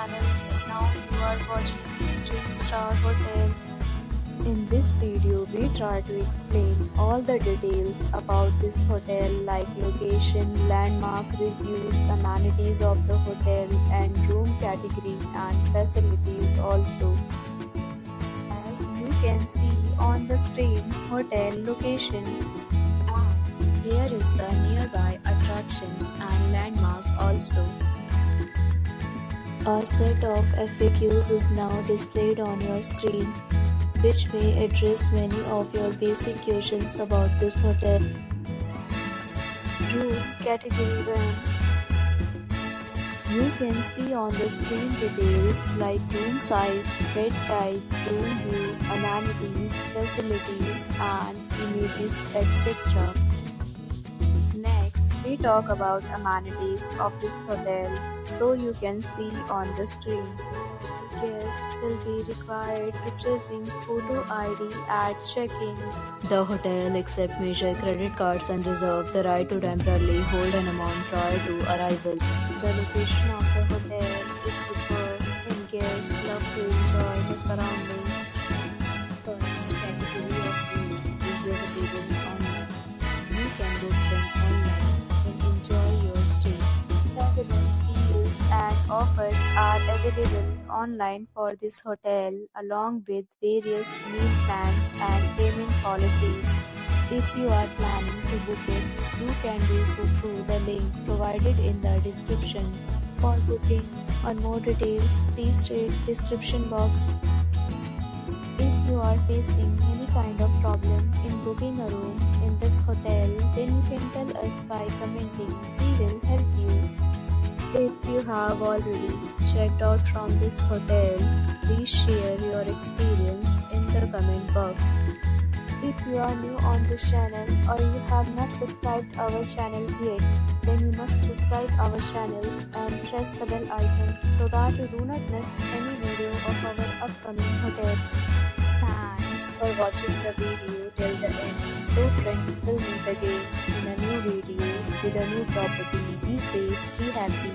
channel, and now you are watching 3-star hotel. In this video, we try to explain all the details about this hotel like location, landmark reviews, amenities of the hotel and room category and facilities also. As you can see on the screen, hotel location. And here is the nearby attractions and landmark also. A set of FAQs is now displayed on your screen, which may address many of your basic questions about this hotel. Room category 1. You can see on the screen details like room size, bed type, room view, amenities, facilities, and images, etc. Next, we talk about amenities of this hotel, so you can see on the screen. Guests will be required to present photo ID at check-in. The hotel accepts major credit cards and reserves the right to temporarily hold an amount prior to arrival. The location of the hotel is superb and guests love to enjoy the surroundings. First category of room is available online. You can book them online and enjoy your stay. Traveler deals and offers are available online for this hotel along with various meal plans and payment policies. If you are planning to book it, you can do so through the link provided in the description. For booking or more details, please read description box. If you are facing any kind of problem in booking a room in this hotel, then you can tell us by commenting. We will help you. If you have already checked out from this hotel, please share your experience in the comment box. If you are new on this channel or you have not subscribed our channel yet, then you must subscribe our channel and press the bell icon so that you do not miss any video of our upcoming hotel. Thanks for watching the video till the end. So friends, will meet again in a new video with a new property. Be safe, be happy.